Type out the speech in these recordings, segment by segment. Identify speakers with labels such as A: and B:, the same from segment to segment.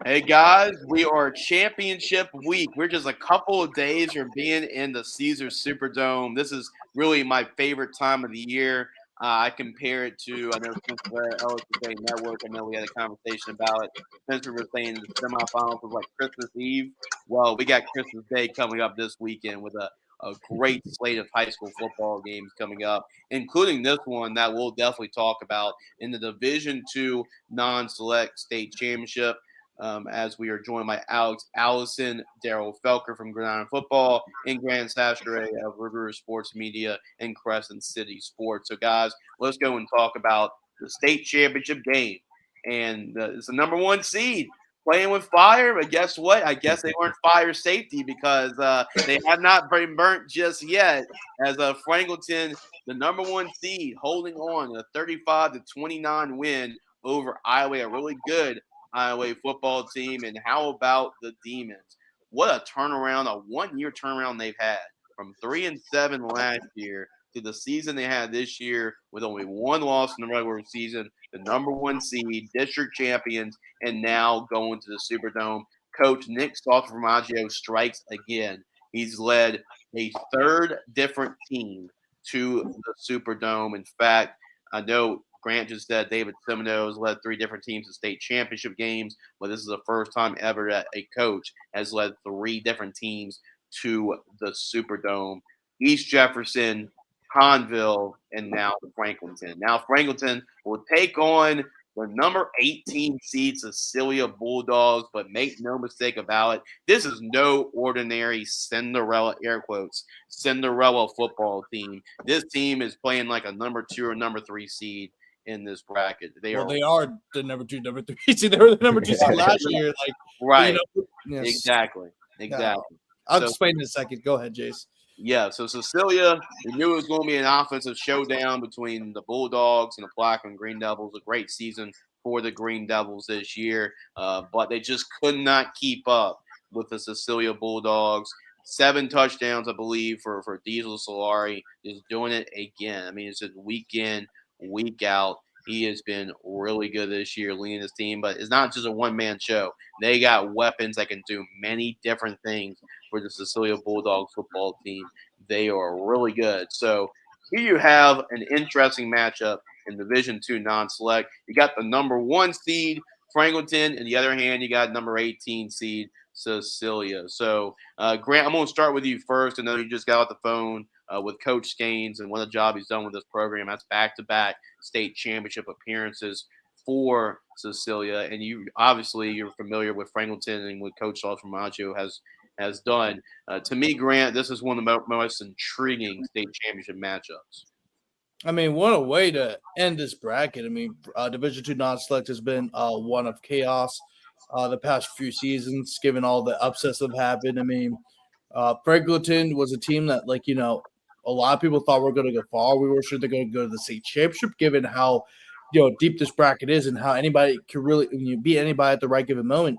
A: Hey guys, we are championship week. We're just a couple of days from being in the Caesars Superdome. This is really my favorite time of the year. I compare it to, I know Ellis was saying network. I know we had a conversation about it. Spencer was saying the semifinals was like Christmas Eve. Well, we got Christmas Day coming up this weekend with a great slate of high school football games coming up, including this one that we'll definitely talk about in the Division II non-select state championship, as we are joined by Alex Allison, Daryl Felker from Gridiron Football, and Grant Sastre of River Sports Media and Crescent City Sports. So, guys, let's go and talk about the state championship game. And it's the number one seed playing with fire. But guess what? I guess they weren't fire safety because they have not been burnt just yet. As Franklinton, the number one seed, holding on a 35-29 win over Iowa, a really good Iowa football team. And how about the Demons? What a turnaround, a 1 year turnaround they've had from 3-7 last year to the season they had this year with only one loss in the regular season, the number one seed, district champions, and now going to the Superdome. Coach Nick Salterformaggio strikes again. He's led a third different team to the Superdome. In fact, I know Grant just said David Semino's led three different teams to state championship games, but this is the first time ever that a coach has led three different teams to the Superdome. East Jefferson, Conville, and now Franklinton. Now Franklinton will take on the number 18 seed Cecilia Bulldogs, but make no mistake about it, this is no ordinary Cinderella, air quotes, Cinderella football team. This team is playing like a number 2 or number 3 seed in this bracket.
B: They are the number 2, number 3. See, they were the number 2 seed last year. Like,
A: right. Yes. Exactly.
B: I'll explain in a second. Go ahead, Jace.
A: Yeah, so Cecilia, we knew it was going to be an offensive showdown between the Bulldogs and the Plaquemine Green Devils. A great season for the Green Devils this year, but they just could not keep up with the Cecilia Bulldogs. 7 touchdowns, I believe, for Diesel Solari. Is doing it again. I mean, it's just week in, week out. He has been really good this year leading his team, but it's not just a one-man show. They got weapons that can do many different things for the Cecilia Bulldogs football team. They are really good. So here you have an interesting matchup in Division II non-select. You got the number 1 seed, Franklinton, and the other hand, you got number 18 seed, Cecilia. So, Grant, I'm going to start with you first. I know you just got off the phone with Coach Skanes and what a job he's done with this program. That's back-to-back state championship appearances for Cecilia. And you're familiar with Franklinton and what Coach Salterformaggio has done. To me, Grant, this is one of the most intriguing state championship matchups.
B: I mean, what a way to end this bracket. I mean, Division II non-select has been one of chaos the past few seasons, given all the upsets that have happened. I mean, Franklinton was a team that, a lot of people thought were going to go far. We were sure they're going to go to the state championship, given how, deep this bracket is and how anybody can really beat anybody at the right given moment.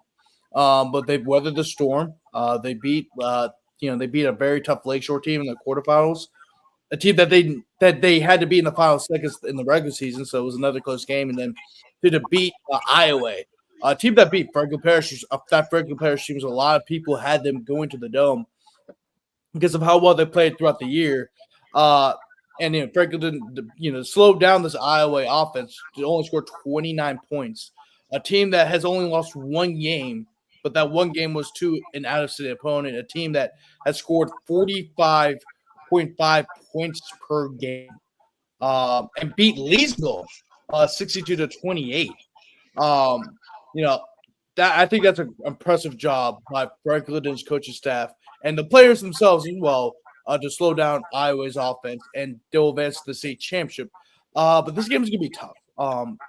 B: But they've weathered the storm. They beat a very tough Lakeshore team in the quarterfinals, a team that they had to be in the final seconds in the regular season, so it was another close game. And then to beat Iowa, a team that beat Franklin Parish. That Franklin Parish team, a lot of people had them going to the Dome because of how well they played throughout the year. And Franklin, slowed down this Iowa offense to only score 29 points. A team that has only lost one game, but that one game was to an out-of-state opponent, a team that has scored 45.5 points per game, and beat Leesville 62-28. I think that's an impressive job by Franklinton's coaching staff and the players themselves as well to slow down Iowa's offense, and they'll advance to the state championship. But this game is going to be tough.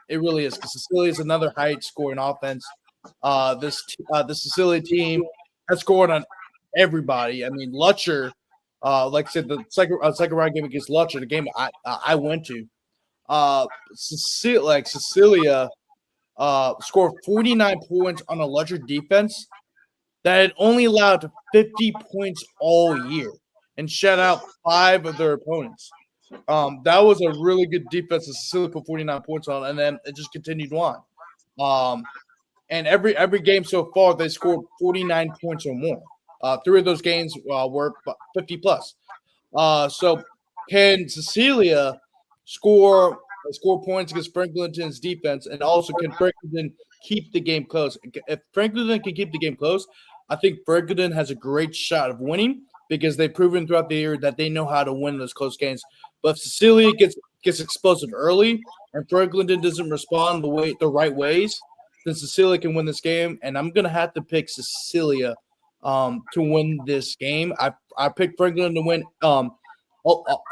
B: It really is, because Cecilia is another high-scoring offense. The Cecilia team has scored on everybody. I mean, Lutcher, like I said, the second round game against Lutcher, the game I went to, Cecilia scored 49 points on a Lutcher defense that had only allowed 50 points all year and shut out 5 of their opponents. That was a really good defense that Cecilia put 49 points on, and then it just continued on. and every game so far they scored 49 points or more. 3 of those games were 50 plus. So can Cecilia score points against Franklinton's defense, and also can Franklinton keep the game close? If Franklinton can keep the game close, I think Franklinton has a great shot of winning because they've proven throughout the year that they know how to win those close games. But if Cecilia gets explosive early and Franklinton doesn't respond the right ways, then Cecilia can win this game. And I'm gonna have to pick Cecilia to win this game. I picked Franklin to win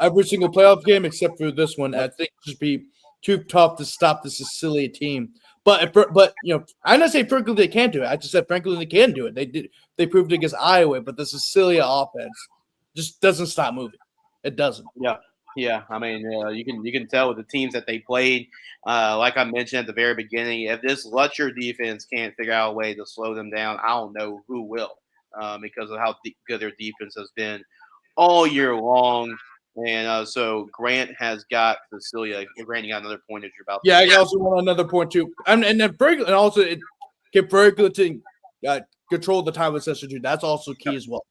B: every single playoff game except for this one. I think it should be too tough to stop the Cecilia team. But I didn't say Franklin they can't do it. I just said Franklin they can do it. They did. They proved it against Iowa, but the Cecilia offense just doesn't stop moving. It doesn't.
A: Yeah. Yeah, I mean, you can tell with the teams that they played. Like I mentioned at the very beginning, if this Lutcher defense can't figure out a way to slow them down, I don't know who will, because of how good their defense has been all year long. And so Grant has got Cecilia. Grant, you got another point that you're about.
B: Yeah, I also want another point too, and then Franklin also can Franklin control the time of session too. That's also key as well.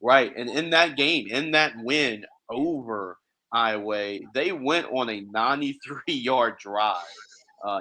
A: Right, and in that game, in that win over Iowa, they went on a 93-yard drive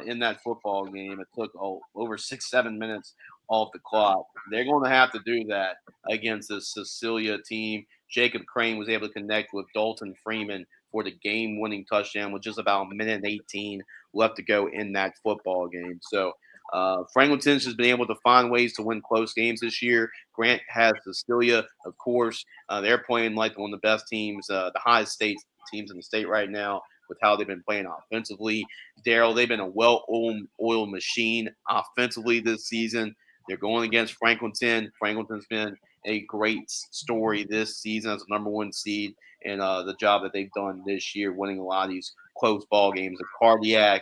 A: in that football game. It took over 6-7 minutes off the clock. They're going to have to do that against the Cecilia team. Jacob Crane was able to connect with Dalton Freeman for the game-winning touchdown with just about a minute and 18 left to go in that football game. So Franklinton's has been able to find ways to win close games this year. Grant has Cecilia, of course. They're playing like one of the best teams, the highest state teams in the state right now with how they've been playing offensively. Daryl, they've been a well-oiled machine offensively this season. They're going against Franklinton. Franklinton's been a great story this season as a number one seed, and the job that they've done this year, winning a lot of these close ball games, the cardiac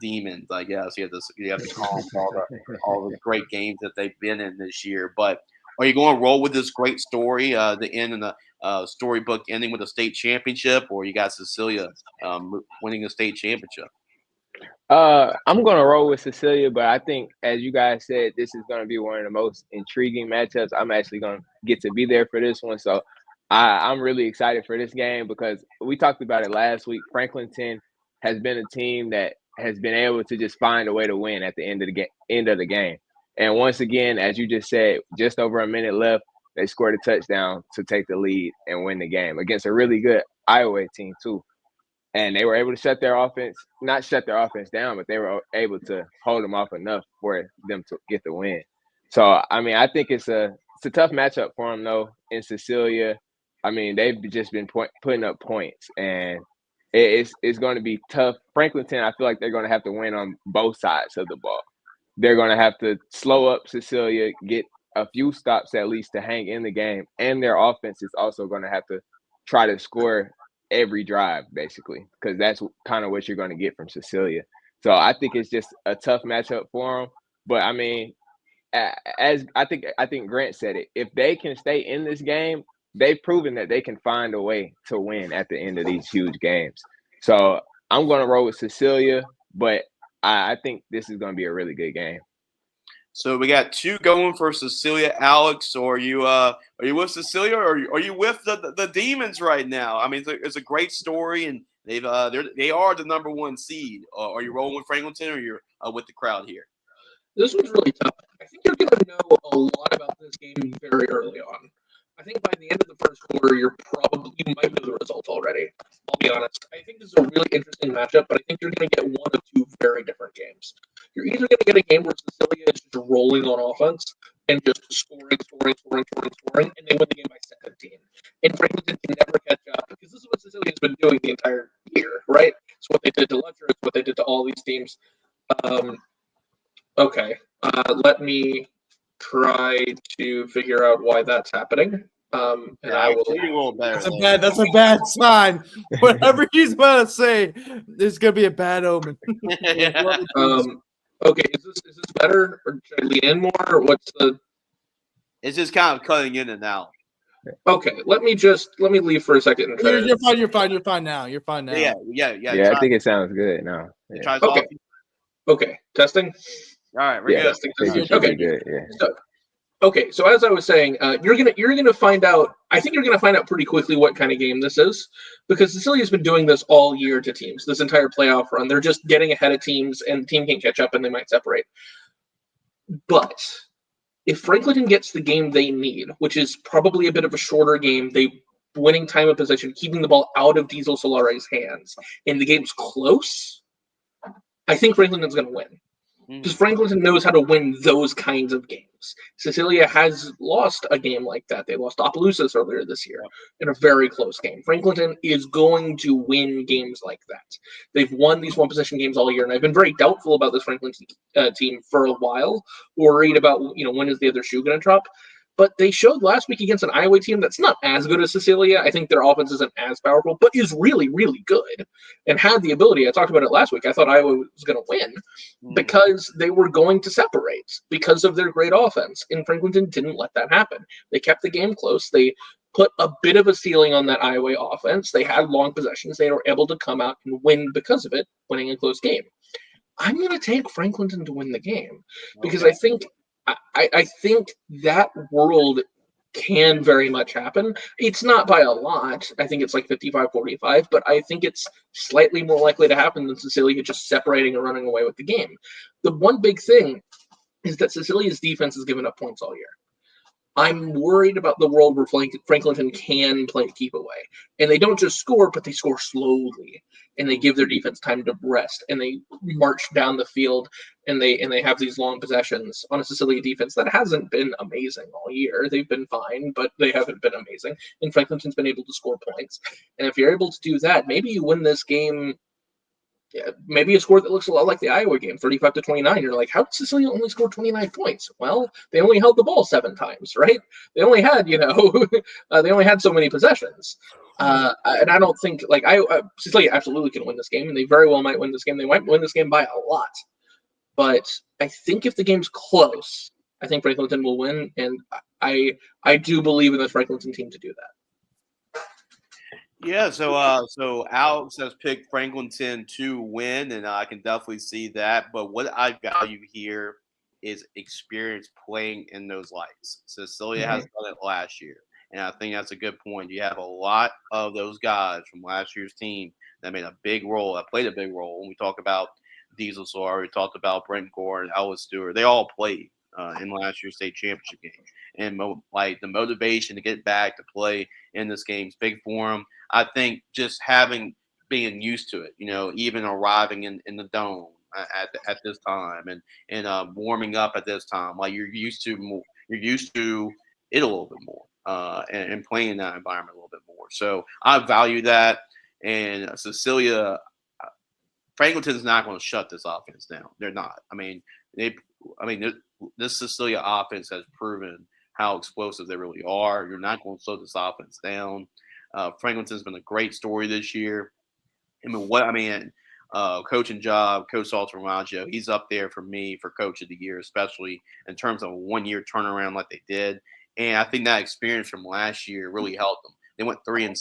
A: demons, I guess. You have to call them all the great games that they've been in this year. But are you going to roll with this great story, the end in the storybook ending with a state championship, or you got Cecilia winning a state championship?
C: I'm gonna roll with Cecilia, but I think, as you guys said, this is gonna be one of the most intriguing matchups. I'm actually gonna get to be there for this one, so I'm really excited for this game because we talked about it last week. Franklinton has been a team that has been able to just find a way to win at the end of the game. And once again, as you just said, just over a minute left, they scored a touchdown to take the lead and win the game against a really good Iowa team too. And they were able to not shut their offense down, but they were able to hold them off enough for them to get the win. So, I mean, I think it's a tough matchup for them, though, in Cecilia. I mean, they've just been putting up points, and it's going to be tough. Franklinton, I feel like they're going to have to win on both sides of the ball. They're going to have to slow up Cecilia, get a few stops at least to hang in the game, and their offense is also going to have to try to score every drive, basically, because that's kind of what you're going to get from Cecilia. So I think it's just a tough matchup for them. But I mean, as I think Grant said it, if they can stay in this game, they've proven that they can find a way to win at the end of these huge games. So I'm going to roll with Cecilia, but I think this is going to be a really good game.
A: So we got two going for Cecilia. Alex, or are you with Cecilia, or are you with the Demons right now? I mean, it's a great story, and they are the number one seed. Are you rolling with Franklinton, or you're with the crowd here?
D: This one's really tough. I think you're going to know a lot about this game very early on. I think by the end of the first quarter, you might know the result already. I'll be honest. I think this is a really interesting matchup, but I think you're going to get one of two very different games. You're either going to get a game where Cecilia is just rolling on offense and just scoring, and they win the game by 17. And Franklinton can never catch up because this is what Cecilia's been doing the entire year, right? It's what they did to Letcher. It's what they did to all these teams. Okay. Let me try to figure out why that's happening. And I will.
A: A little better.
B: That's a bad sign. Whatever he's about to say, there's gonna be a bad omen.
D: Okay, is this better, or should I lean in more, or what's the?
A: It's just kind of cutting in and out.
D: Okay, let me leave for a second and try.
B: You're fine now. You're fine now.
A: Yeah.
C: I think it sounds good now.
D: Yeah. Okay, testing.
A: All right, we're
C: Yeah,
A: good.
D: Testing,
C: I think
D: testing.
C: it should
D: Okay.
C: be good. Yeah.
D: So okay, so as I was saying, you're gonna find out. I think you're gonna find out pretty quickly what kind of game this is, because Sicilia's been doing this all year to teams. This entire playoff run, they're just getting ahead of teams, and the team can't catch up, and they might separate. But if Franklinton gets the game they need, which is probably a bit of a shorter game, they winning time of possession, keeping the ball out of Diesel Solare's hands, and the game's close, I think Franklinton's going to win. Because Franklinton knows how to win those kinds of games. Cecilia has lost a game like that. They lost Opelousas earlier this year in a very close game. Franklinton is going to win games like that. They've won these one possession games all year, and I've been very doubtful about this Franklinton team for a while, worried about when is the other shoe going to drop. But they showed last week against an Iowa team that's not as good as Cecilia. I think their offense isn't as powerful, but is really, really good and had the ability. I talked about it last week. I thought Iowa was going to win because they were going to separate because of their great offense. And Franklinton didn't let that happen. They kept the game close. They put a bit of a ceiling on that Iowa offense. They had long possessions. They were able to come out and win because of it, winning a close game. I'm going to take Franklinton to win the game because
A: Okay.
D: I think that world can very much happen. It's not by a lot. I think it's like 55-45, but I think it's slightly more likely to happen than Cecilia just separating and running away with the game. The one big thing is that Cecilia's defense has given up points all year. I'm worried about the world where Franklinton can play keep away. And they don't just score, but they score slowly. And they give their defense time to rest. And they march down the field and they have these long possessions on a Cecilia defense that hasn't been amazing all year. They've been fine, but they haven't been amazing. And Franklinton's been able to score points. And if you're able to do that, maybe you win this game. Yeah, maybe a score that looks a lot like the Iowa game, 35-29. You're like, how did Cecilia only score 29 points? Well, they only held the ball 7 times, right? They only had, they only had so many possessions. And I don't think Cecilia absolutely can win this game, and they very well might win this game. They might win this game by a lot, but I think if the game's close, I think Franklinton will win, and I do believe in this Franklinton team to do that.
A: Yeah, so Alex has picked Franklinton to win, and I can definitely see that. But what I value here is experience playing in those lights. Cecilia has done it last year, and I think that's a good point. You have a lot of those guys from last year's team that made a big role, that played a big role. When we talk about Diesel Sawyer, we talked about Brent Gore and Ellis Stewart. They all played in last year's state championship game, and like the motivation to get back to play in this game is big for them. I think just being used to it, even arriving in the dome at this time and warming up at this time, like you're used to it a little bit more and playing in that environment a little bit more. So I value that. And Cecilia, Franklinton's not going to shut this offense down. They're not. This Cecilia offense has proven how explosive they really are. You're not going to slow this offense down. Franklinton's been a great story this year. Coaching job, Coach Salter Maggio, he's up there for me for Coach of the Year, especially in terms of a 1 year turnaround like they did. And I think that experience from last year really helped them. They went 3-7,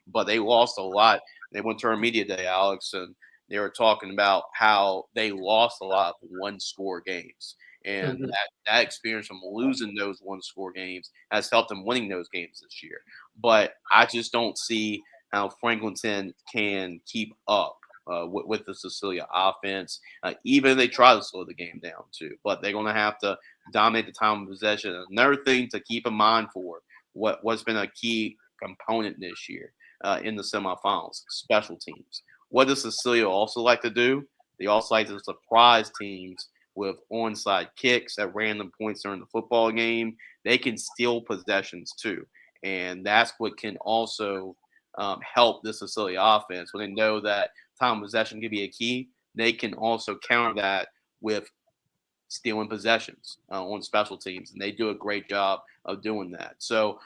A: but they lost a lot. They went to our media day, Alex, and they were talking about how they lost a lot of one-score games. And that experience from losing those one-score games has helped them winning those games this year. But I just don't see how Franklinton can keep up with the Cecilia offense, even if they try to slow the game down too. But they're going to have to dominate the time of possession. Another thing to keep in mind for what's been a key component this year in the semifinals, special teams. What does Cecilia also like to do? They also like to surprise teams with onside kicks at random points during the football game. They can steal possessions too. And that's what can also help this Cecilia offense when they know that time possession can be a key. They can also counter that with stealing possessions on special teams, and they do a great job of doing that. So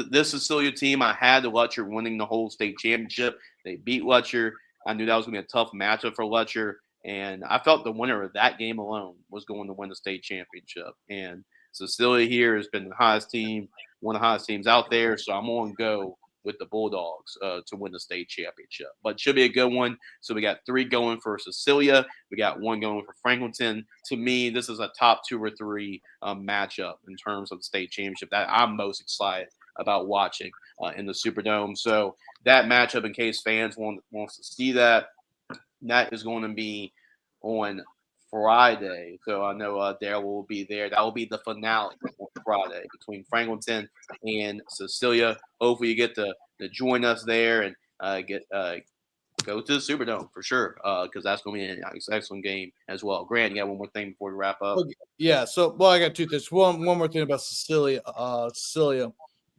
A: this Cecilia team, I had Letcher winning the whole state championship. They beat Letcher. I knew that was going to be a tough matchup for Letcher, and I felt the winner of that game alone was going to win the state championship. And Cecilia here has been the highest team, one of the highest teams out there, so I'm going to go with the Bulldogs to win the state championship. But it should be a good one. So we got 3 going for Cecilia. We got 1 going for Franklinton. To me, this is a top 2 or 3 matchup in terms of the state championship that I'm most excited about watching in the Superdome. So that matchup, in case fans wants to see that, that is going to be on Friday. So I know Daryl will be there. That will be the finale on Friday between Franklinton and Cecilia. Hopefully, you get to join us there and get go to the Superdome for sure because that's going to be an excellent game as well. Grant, you got one more thing before we wrap up?
B: Okay, yeah. So, well, I got 2 things. One more thing about Cecilia. Cecilia,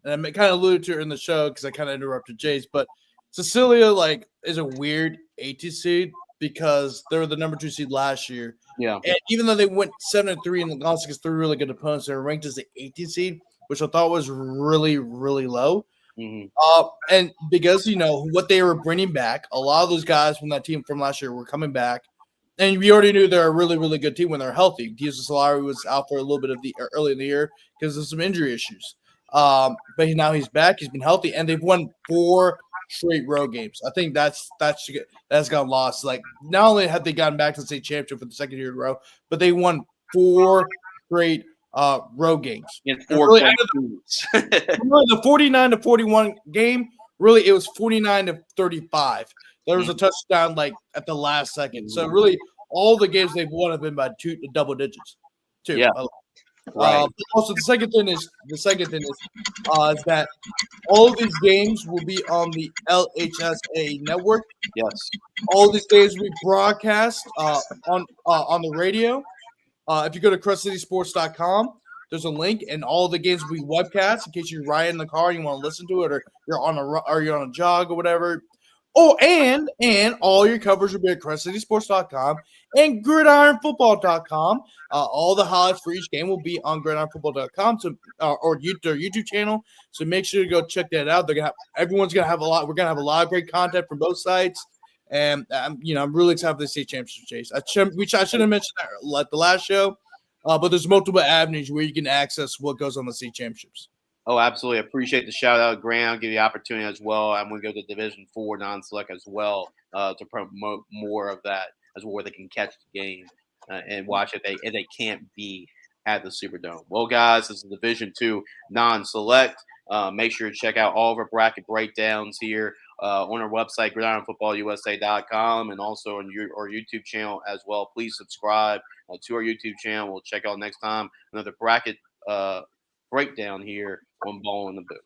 B: and I kind of alluded to her in the show because I kind of interrupted Jace, but Cecilia like is a weird 18 seed because they were the number 2 seed last year.
A: Yeah.
B: And even though they went 7-3 and lost against 3 really good opponents, they were ranked as the 18 seed, which I thought was really, really low.
A: Mm-hmm.
B: And because what they were bringing back, a lot of those guys from that team from last year were coming back, and we already knew they're a really, really good team when they're healthy. Diaz Solari was out for a little bit of the early in the year because of some injury issues. But now he's back. He's been healthy, and they've won 4 straight road games. I think that's gotten lost. Like, not only have they gotten back to the state championship for the second year in a row, but they won 4 straight road games.
A: In
B: And
A: 4
B: really,
A: games.
B: really, the 49-41 game, really, it was 49-35. There was a touchdown like at the last second. So really, all the games they've won have been by double digits.
A: Yeah.
B: Right. Also, the second thing is that all of these games will be on the LHSA network.
A: Yes.
B: All these games will be broadcast on the radio. If you go to CrestCitySports.com, there's a link, and all the games will be webcast in case you're riding in the car and you want to listen to it, or you're on a jog or whatever. Oh, and all your coverage will be at CrestCitySports.com and GridironFootball.com. All the highlights for each game will be on GridironFootball.com, or their YouTube channel. So make sure to go check that out. Everyone's gonna have a lot. We're gonna have a lot of great content from both sides. And I'm really excited for the state championship, Chase. I should have mentioned that like the last show, but there's multiple avenues where you can access what goes on the state championships.
A: Oh, absolutely. Appreciate the shout out, Grant. I'll give you the opportunity as well. I'm going to go to Division 4 non-select as well to promote more of that as well, where they can catch the game and watch it if they can't be at the Superdome. Well, guys, this is Division 2 non-select. Make sure to check out all of our bracket breakdowns here on our website, gridironfootballusa.com, and also on our YouTube channel as well. Please subscribe to our YouTube channel. We'll check out next time another bracket breakdown here on Ball in the Booth.